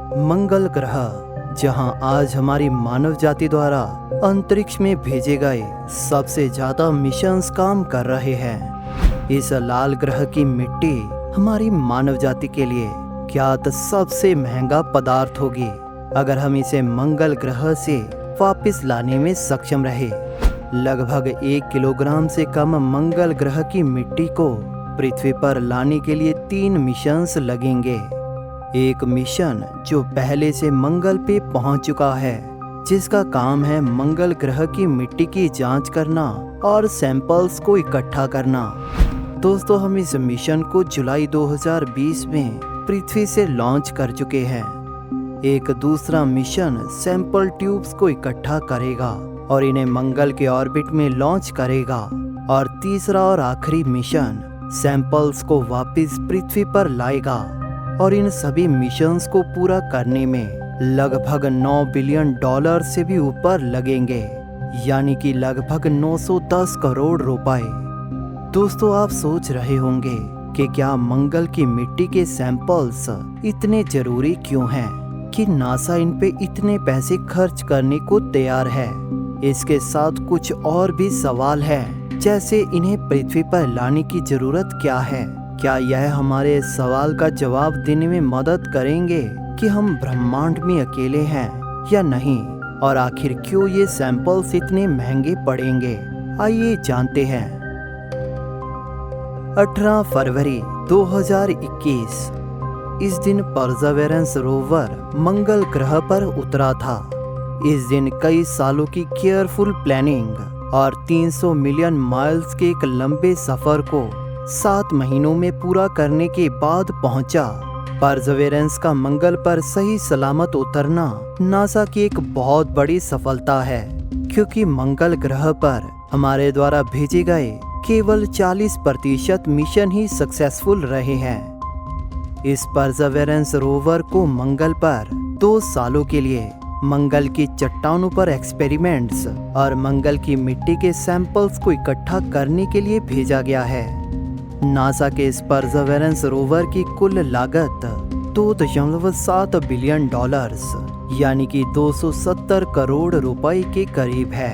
मंगल ग्रह, जहां आज हमारी मानव जाति द्वारा अंतरिक्ष में भेजे गए सबसे ज्यादा मिशंस काम कर रहे हैं। इस लाल ग्रह की मिट्टी हमारी मानव जाति के लिए ज्ञात सबसे महंगा पदार्थ होगी अगर हम इसे मंगल ग्रह से वापस लाने में सक्षम रहे। लगभग 1 किलोग्राम से कम मंगल ग्रह की मिट्टी को पृथ्वी पर लाने के लिए 3 मिशंस लगेंगे। एक मिशन जो पहले से मंगल पे पहुंच चुका है, जिसका काम है मंगल ग्रह की मिट्टी की जांच करना और सैंपल्स को इकट्ठा करना। दोस्तों, हम इस मिशन को जुलाई 2020 में पृथ्वी से लॉन्च कर चुके हैं। एक दूसरा मिशन सैंपल ट्यूब्स को इकट्ठा करेगा और इन्हें मंगल के ऑर्बिट में लॉन्च करेगा। और तीसरा और आखिरी मिशन सैंपल्स को वापस पृथ्वी पर लाएगा। और इन सभी मिशंस को पूरा करने में लगभग $9 बिलियन से भी ऊपर लगेंगे, यानी कि लगभग 910 करोड़ रुपए। दोस्तों, आप सोच रहे होंगे कि क्या मंगल की मिट्टी के सैंपल्स इतने जरूरी क्यों हैं कि नासा इन पे इतने पैसे खर्च करने को तैयार है। इसके साथ कुछ और भी सवाल हैं, जैसे इन्हें पृथ्वी पर लाने की जरूरत क्या है, क्या यह हमारे सवाल का जवाब देने में मदद करेंगे कि हम ब्रह्मांड में अकेले हैं या नहीं, और आखिर क्यों ये सैंपल्स इतने महंगे पड़ेंगे। आइए जानते हैं। 18 फरवरी 2021 इस दिन परसेवरेंस रोवर मंगल ग्रह पर उतरा था। इस दिन कई सालों की केयरफुल प्लानिंग और 300 मिलियन माइल्स के एक लंबे सफर को 7 महीनों में पूरा करने के बाद पहुंचा। परसेवरेंस का मंगल पर सही सलामत उतरना नासा की एक बहुत बड़ी सफलता है, क्योंकि मंगल ग्रह पर हमारे द्वारा भेजे गए केवल 40% मिशन ही सक्सेसफुल रहे हैं। इस परसेवरेंस रोवर को मंगल पर 2 सालों के लिए मंगल की चट्टानों पर एक्सपेरिमेंट्स और मंगल की मिट्टी के सैंपल्स को इकट्ठा करने के लिए भेजा गया है। नासा के इस परसेवरेंस रोवर की कुल लागत $2.7 बिलियन यानी कि 270 करोड़ रुपए के करीब है।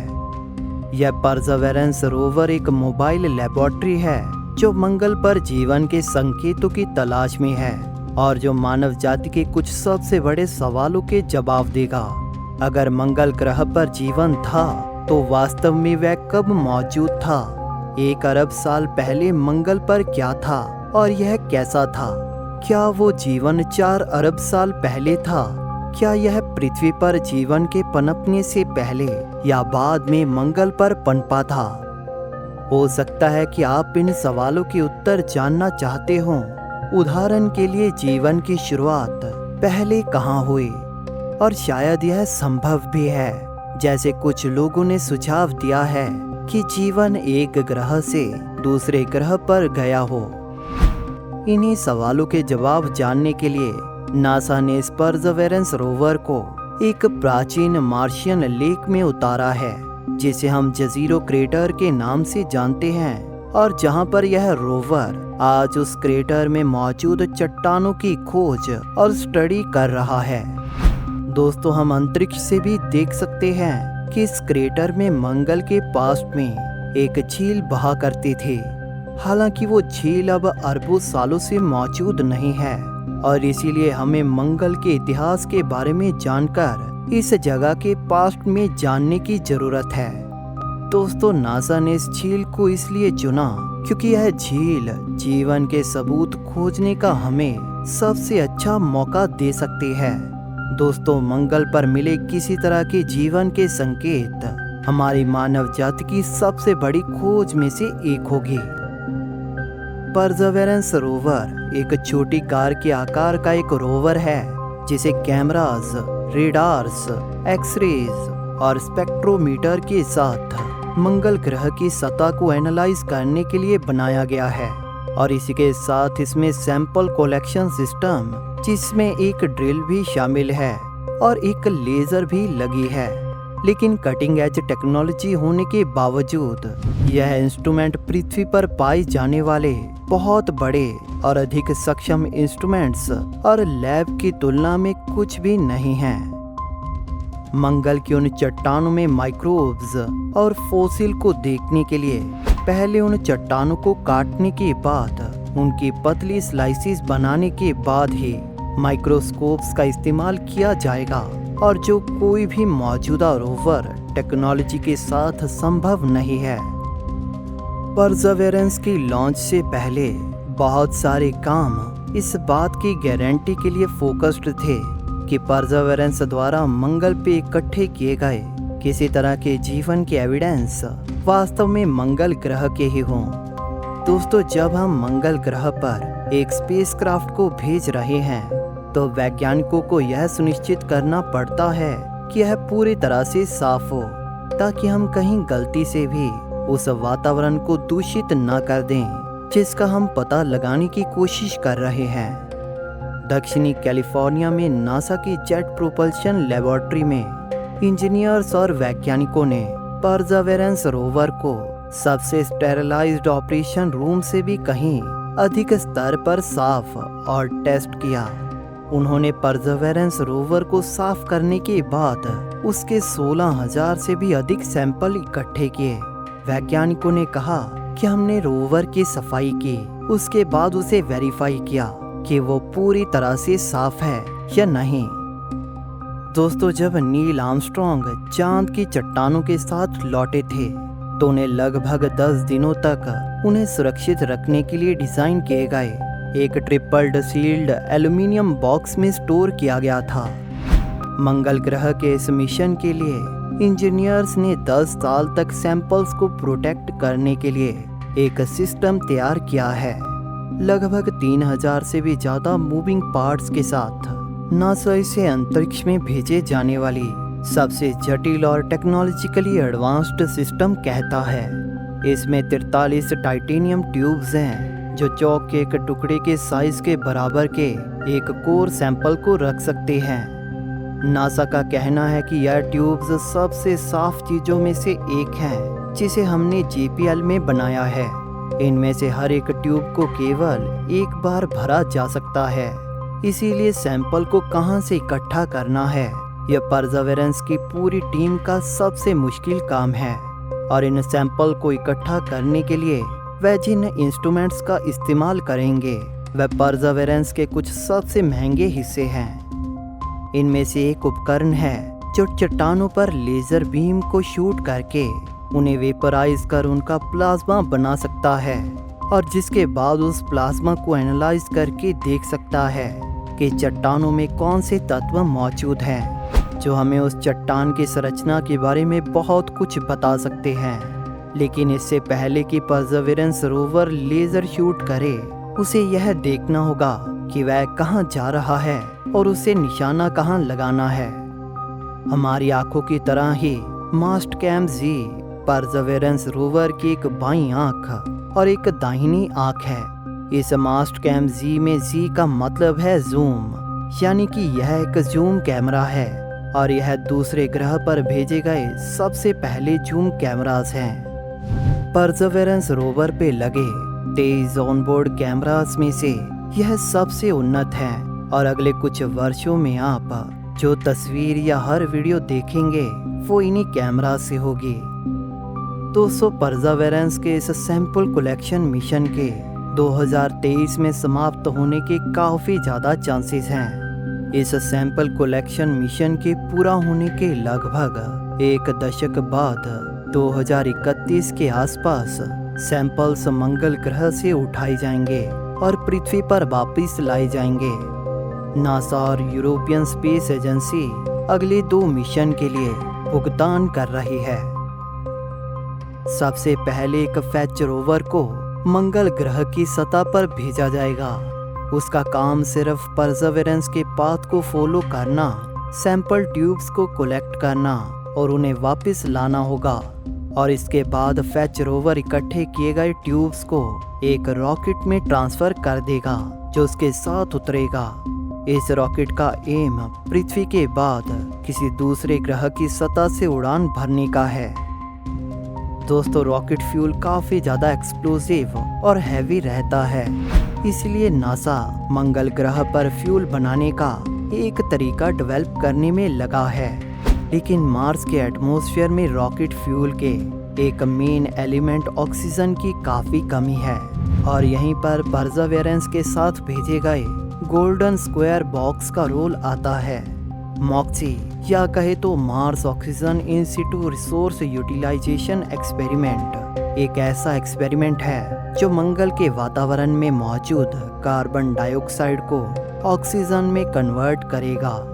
यह परसेवरेंस रोवर एक मोबाइल लेबोरेटरी है जो मंगल पर जीवन के संकेतों की तलाश में है और जो मानव जाति के कुछ सबसे बड़े सवालों के जवाब देगा। अगर मंगल ग्रह पर जीवन था तो वास्तव में वह कब मौजूद था? 1 अरब साल पहले मंगल पर क्या था और यह कैसा था? क्या वो जीवन 4 अरब साल पहले था? क्या यह पृथ्वी पर जीवन के पनपने से पहले या बाद में मंगल पर पनपा था? हो सकता है कि आप इन सवालों के उत्तर जानना चाहते हो। उदाहरण के लिए, जीवन की शुरुआत पहले कहाँ हुई? और शायद यह संभव भी है, जैसे कुछ लोगों ने सुझाव दिया है कि जीवन एक ग्रह से दूसरे ग्रह पर गया हो। इन्हीं सवालों के जवाब जानने के लिए नासा ने इस परसेवरेंस रोवर को एक प्राचीन मार्शियन लेक में उतारा है, जिसे हम जजीरो क्रेटर के नाम से जानते हैं, और जहां पर यह रोवर आज उस क्रेटर में मौजूद चट्टानों की खोज और स्टडी कर रहा है। दोस्तों, हम अंतरिक्ष से भी देख सकते हैं कि इस क्रेटर में मंगल के पास्ट में एक झील बहा करती थी। हालांकि वो झील अब अरबों सालों से मौजूद नहीं है, और इसीलिए हमें मंगल के इतिहास के बारे में जानकर इस जगह के पास्ट में जानने की जरूरत है। दोस्तों, नासा ने इस झील को इसलिए चुना क्योंकि यह झील जीवन के सबूत खोजने का हमें सबसे अच्छा मौका दे सकती है। दोस्तों, मंगल पर मिले किसी तरह के जीवन के संकेत हमारी मानव जाति की सबसे बड़ी खोज में से एक होगी। परसेवरेंस रोवर एक छोटी कार के आकार का एक रोवर है, जिसे कैमरास, रेडार्स, एक्सरेज और स्पेक्ट्रोमीटर के साथ मंगल ग्रह की सतह को एनालाइज करने के लिए बनाया गया है। और इसी के साथ इसमें सैंपल कलेक्शन सिस्टम, जिसमें एक ड्रिल भी शामिल है और एक लेजर भी लगी है। लेकिन कटिंग एज टेक्नोलॉजी होने के बावजूद यह इंस्ट्रूमेंट पृथ्वी पर पाए जाने वाले बहुत बड़े और अधिक सक्षम इंस्ट्रूमेंट्स और लैब की तुलना में कुछ भी नहीं है। मंगल की उन चट्टानों में माइक्रोब्स और फोसिल को देखने के लिए पहले उन चट्टानों को काटने के बाद उनकी पतली स्लाइसिस बनाने के बाद ही माइक्रोस्कोप्स का इस्तेमाल किया जाएगा, और जो कोई भी मौजूदा रोवर टेक्नोलॉजी के साथ संभव नहीं है। परसेवरेंस की लॉन्च से पहले बहुत सारे काम इस बात की गारंटी के लिए फोकस्ड थे कि परसेवरेंस द्वारा मंगल पे इकट्ठे किए गए किसी तरह के जीवन के एविडेंस वास्तव में मंगल ग्रह के ही हों। दोस्तों, जब हम मंगल ग्रह पर एक स्पेसक्राफ्ट को भेज रहे हैं तो वैज्ञानिकों को यह सुनिश्चित करना पड़ता है कि यह पूरी तरह से साफ हो, ताकि हम कहीं गलती से भी उस वातावरण को दूषित न कर दें जिसका हम पता लगाने की कोशिश कर रहे हैं। दक्षिणी कैलिफोर्निया में नासा की जेट प्रोपल्शन लेबोरेटरी में इंजीनियर्स और वैज्ञानिकों ने परसेवरेंस रोवर को सबसे स्टेरिलाइज्ड ऑपरेशन रूम से भी कहीं अधिक स्तर पर साफ और टेस्ट किया। उन्होंने परसेवरेंस रोवर को साफ करने के बाद उसके 16,000 से भी अधिक सैंपल इकट्ठे किए। वैज्ञानिकों ने कहा कि हमने रोवर की सफाई की, उसके बाद उसे वेरीफाई किया कि वो पूरी तरह से साफ है या नहीं। दोस्तों, जब नील आर्मस्ट्रॉन्ग चांद की चट्टानों के साथ लौटे थे तो उन्हें लगभग 10 दिनों तक उन्हें सुरक्षित रखने के लिए डिजाइन किए गए एक ट्रिपल्ड सील्ड एल्यूमिनियम बॉक्स में स्टोर किया गया था। मंगल ग्रह के इस मिशन के लिए इंजीनियर्स ने 10 साल तक सैंपल्स को प्रोटेक्ट करने के लिए एक सिस्टम तैयार किया है। लगभग 3000 से भी ज्यादा मूविंग पार्ट्स के साथ नासा इसे अंतरिक्ष में भेजे जाने वाली सबसे जटिल और टेक्नोलॉजिकली एडवांस्ड सिस्टम कहता है। इसमें 43 टाइटेनियम ट्यूब्स हैं जो चौक के एक टुकड़े के साइज के बराबर के एक कोर सैंपल को रख सकते हैं। नासा का कहना है कि यह ट्यूब्स सबसे साफ चीजों में से एक है जिसे हमने JPL में बनाया है। इनमें से हर एक ट्यूब को केवल एक बार भरा जा सकता है, इसीलिए सैंपल को कहां से इकट्ठा करना है यह परसेवरेंस की पूरी टीम का सबसे मुश्किल काम है। और इन सैंपल को इकट्ठा करने के लिए वह जिन इंस्ट्रूमेंट्स का इस्तेमाल करेंगे वह परसेवरेंस के कुछ सबसे महंगे हिस्से हैं। इनमें से एक उपकरण है जो चट्टानों पर लेजर बीम को शूट करके उन्हें वेपराइज कर उनका प्लाज्मा बना सकता है, और जिसके बाद उस प्लाज्मा को एनालाइज करके देख सकता है कि चट्टानों में कौन से तत्व मौजूद हैं जो हमें उस चट्टान की संरचना के बारे में बहुत कुछ बता सकते हैं। लेकिन इससे पहले कि परसेवरेंस रोवर लेजर शूट करे, उसे यह देखना होगा कि वह कहां जा रहा है और उसे निशाना कहां लगाना है। हमारी आंखों की तरह ही मास्टकैम जी परसेवरेंस रोवर की एक बाईं आंख और एक दाहिनी आंख है। इस मास्टकैम जी में जी का मतलब है जूम, यानी कि यह एक जूम कैमरा है और यह दूसरे ग्रह पर भेजे गए सबसे पहले जूम कैमरास हैं। परसेवरेंस रोवर पे लगे 23 ऑनबोर्ड कैमरास में से यह सबसे उन्नत है, और अगले कुछ वर्षों में आप जो तस्वीर या हर वीडियो देखेंगे वो इन्हीं कैमरा से होगी। दोस्तों, परसेवरेंस के इस सैंपल कलेक्शन मिशन के 2023 में समाप्त होने के काफ़ी ज़्यादा चांसेस हैं। इस सैंपल कलेक्शन मिशन के पूरा होने के लगभग एक दशक बाद 2031 के आसपास सैंपल्स मंगल ग्रह से उठाए जाएंगे और पृथ्वी पर वापस लाए जाएंगे। नासा और यूरोपियन स्पेस एजेंसी अगले 2 मिशन के लिए भुगतान कर रही है। सबसे पहले एक फैच रोवर को मंगल ग्रह की सतह पर भेजा जाएगा। उसका काम सिर्फ परसेवरेंस के पाथ को फॉलो करना, सैंपल ट्यूब्स को कलेक्ट करना और उन्हें वापस लाना होगा, और इसके बाद फैच रोवर इकट्ठे किए गए ट्यूब्स को एक रॉकेट में ट्रांसफर कर देगा जो उसके साथ उतरेगा। इस रॉकेट का एम पृथ्वी के बाद किसी दूसरे ग्रह की सतह से उड़ान भरने का है। दोस्तों, रॉकेट फ्यूल काफी ज्यादा एक्सप्लोसिव और हैवी रहता है, इसलिए नासा मंगल ग्रह पर फ्यूल बनाने का एक तरीका डेवलप करने में लगा है। लेकिन मार्स के एटमॉस्फेयर में रॉकेट फ्यूल के एक मेन एलिमेंट ऑक्सीजन की काफी कमी है और यहीं पर परसेवरेंस के साथ भेजे गए गोल्डन स्क्वायर बॉक्स का रोल आता है। मॉक्सी या कहे तो Mars oxygen in situ resource utilisation experiment एक ऐसा एक्सपेरिमेंट है जो मंगल के वातावरण में मौजूद कार्बन डाइऑक्साइड को ऑक्सीजन में कन्वर्ट करेगा।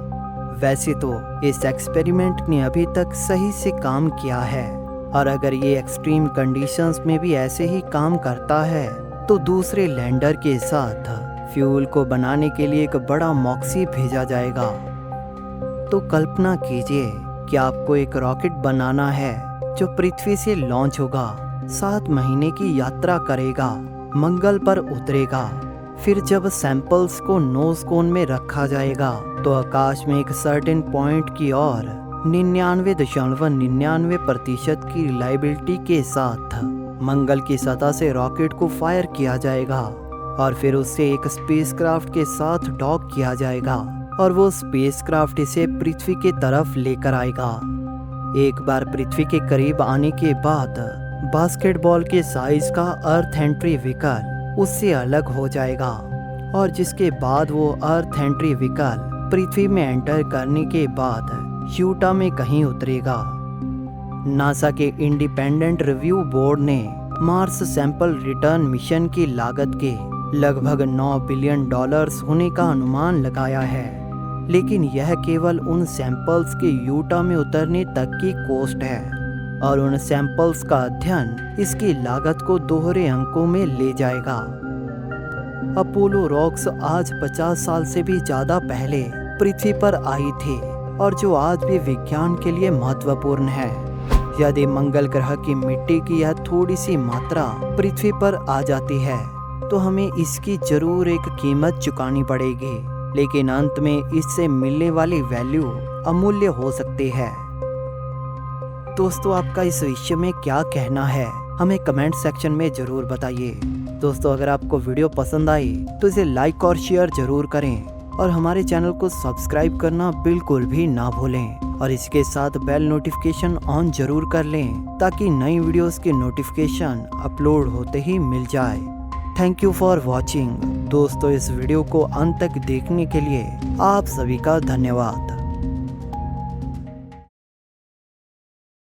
वैसे तो इस एक्सपेरिमेंट ने अभी तक सही से काम किया है और अगर ये एक्सट्रीम कंडीशंस में भी ऐसे ही काम करता है तो दूसरे लैंडर के साथ फ्यूल को बनाने के लिए एक बड़ा मॉक्सी भेजा जाएगा। तो कल्पना कीजिए कि आपको एक रॉकेट बनाना है जो पृथ्वी से लॉन्च होगा, 7 महीने की यात्रा करेगा, मंगल पर उतरेगा, फिर जब सैंपल्स को नोज कोन में रखा जाएगा तो आकाश में एक सर्टेन पॉइंट की ओर 99.99% की रिलायबिलिटी के साथ मंगल की सतह से रॉकेट को फायर किया जाएगा और फिर उससे एक स्पेसक्राफ्ट के साथ डॉक किया जाएगा और वो स्पेसक्राफ्ट इसे पृथ्वी के तरफ लेकर आएगा। एक बार पृथ्वी के करीब आने के बाद बास्केटबॉल के साइज का अर्थ एंट्री व्हीकल उससे अलग हो जाएगा और जिसके बाद वो अर्थ एंट्री व्हीकल पृथ्वी में एंटर करने के बाद यूटा में कहीं उतरेगा। नासा के इंडिपेंडेंट रिव्यू बोर्ड ने मार्स सैंपल रिटर्न मिशन की लागत के लगभग $9 बिलियन होने का अनुमान लगाया है, लेकिन यह केवल उन सैंपल्स के यूटा में उतरने तक की कॉस्ट है और उन सैंपल्स का अध्ययन इसकी लागत को दोहरे अंकों में ले जाएगा। अपोलो रॉक्स आज 50 साल से भी ज्यादा पहले पृथ्वी पर आई थी और जो आज भी विज्ञान के लिए महत्वपूर्ण है। यदि मंगल ग्रह की मिट्टी की यह थोड़ी सी मात्रा पृथ्वी पर आ जाती है तो हमें इसकी जरूर एक कीमत चुकानी पड़ेगी, लेकिन अंत में इससे मिलने वाली वैल्यू अमूल्य हो सकती है। दोस्तों, आपका इस विषय में क्या कहना है हमें कमेंट सेक्शन में जरूर बताइए। दोस्तों, अगर आपको वीडियो पसंद आई तो इसे लाइक और शेयर जरूर करें और हमारे चैनल को सब्सक्राइब करना बिल्कुल भी ना भूलें और इसके साथ बेल नोटिफिकेशन ऑन जरूर कर लें ताकि नई वीडियोस की नोटिफिकेशन अपलोड होते ही मिल जाए। Thank you for watching. दोस्तों, इस वीडियो को अंत तक देखने के लिए आप सभी का धन्यवाद।